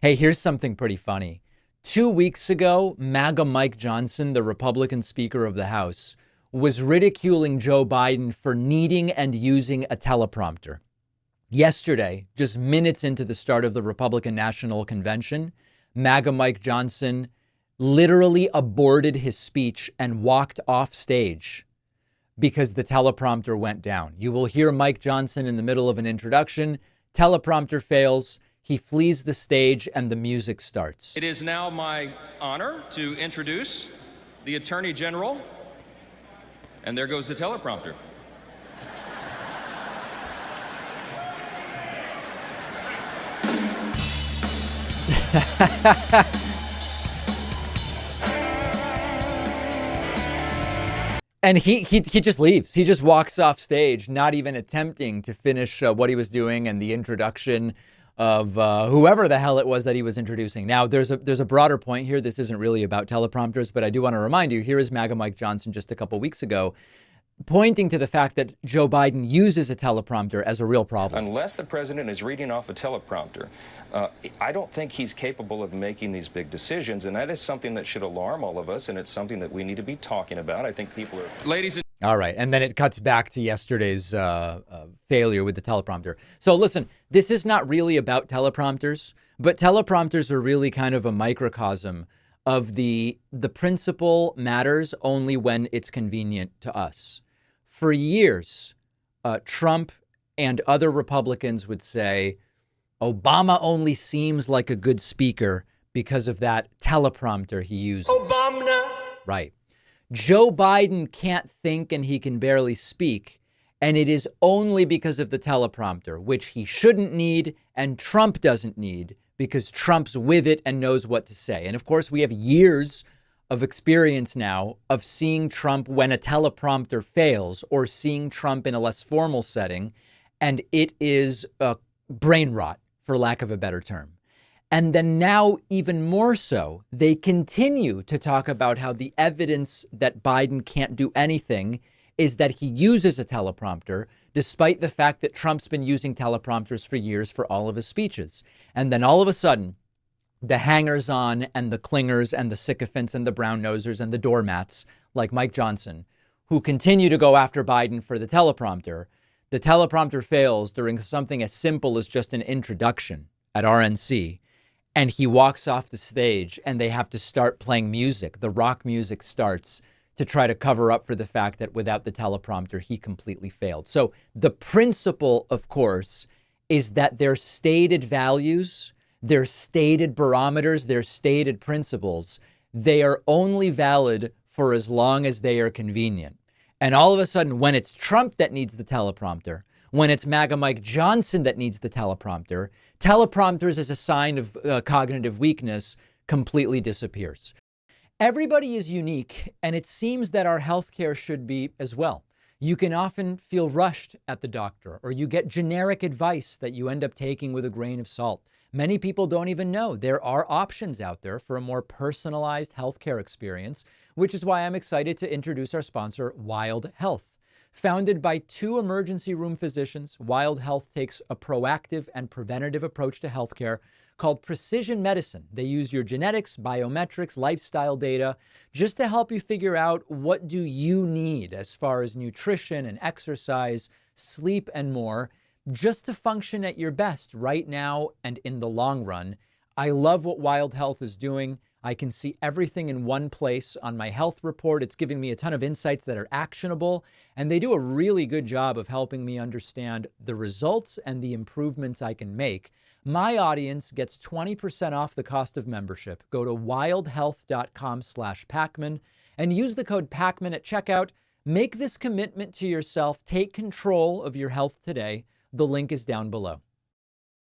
Hey, here's something pretty funny. 2 weeks ago, MAGA Mike Johnson, the Republican Speaker of the House, was ridiculing Joe Biden for needing and using a teleprompter. Yesterday, just minutes into the start of the Republican National Convention, MAGA Mike Johnson literally aborted his speech and walked off stage because the teleprompter went down. You will hear Mike Johnson in the middle of an introduction. Teleprompter fails. He flees the stage and the music starts. It is now my honor to introduce the Attorney General. And there goes the teleprompter. And he just leaves. He just walks off stage, not even attempting to finish what he was doing and the introduction of whoever the hell it was that he was introducing. Now, there's a broader point here. This isn't really about teleprompters, but I do want to remind you, here is MAGA Mike Johnson just a couple weeks ago, pointing to the fact that Joe Biden uses a teleprompter as a real problem. Unless the president is reading off a teleprompter, I don't think he's capable of making these big decisions, and that is something that should alarm all of us, and it's something that we need to be talking about. I think people are... Ladies and... All right, and then it cuts back to yesterday's failure with the teleprompter. So listen, this is not really about teleprompters, but teleprompters are really kind of a microcosm of the principle matters only when it's convenient to us. For years, Trump and other Republicans would say, Obama only seems like a good speaker because of that teleprompter he uses. Obama. Right. Joe Biden can't think and he can barely speak, and it is only because of the teleprompter, which he shouldn't need and Trump doesn't need because Trump's with it and knows what to say. And of course, we have years of experience now of seeing Trump when a teleprompter fails or seeing Trump in a less formal setting, and it is brain rot, for lack of a better term. And then now, even more so, they continue to talk about how the evidence that Biden can't do anything is that he uses a teleprompter, despite the fact that Trump's been using teleprompters for years for all of his speeches. And then all of a sudden, the hangers-on and the clingers and the sycophants and the brown-nosers and the doormats, like Mike Johnson, who continue to go after Biden for the teleprompter fails during something as simple as just an introduction at RNC. And he walks off the stage and they have to start playing music. The rock music starts to try to cover up for the fact that without the teleprompter, he completely failed. So the principle, of course, is that their stated values, their stated barometers, their stated principles, they are only valid for as long as they are convenient. And all of a sudden, when it's Trump that needs the teleprompter, when it's MAGA Mike Johnson that needs the teleprompter, teleprompters as a sign of cognitive weakness completely disappears. Everybody is unique, and it seems that our healthcare should be as well. You can often feel rushed at the doctor, or you get generic advice that you end up taking with a grain of salt. Many people don't even know there are options out there for a more personalized healthcare experience, which is why I'm excited to introduce our sponsor, Wild Health. Founded by two emergency room physicians, Wild Health takes a proactive and preventative approach to healthcare called precision medicine. They use your genetics, biometrics, lifestyle data just to help you figure out what do you need as far as nutrition and exercise, sleep, and more, just to function at your best right now and in the long run. I love what Wild Health is doing. I can see everything in one place on my health report. It's giving me a ton of insights that are actionable, and they do a really good job of helping me understand the results and the improvements I can make. My audience gets 20% off the cost of membership. Go to wildhealth.com/Pacman and use the code Pacman at checkout. Make this commitment to yourself. Take control of your health today. The link is down below.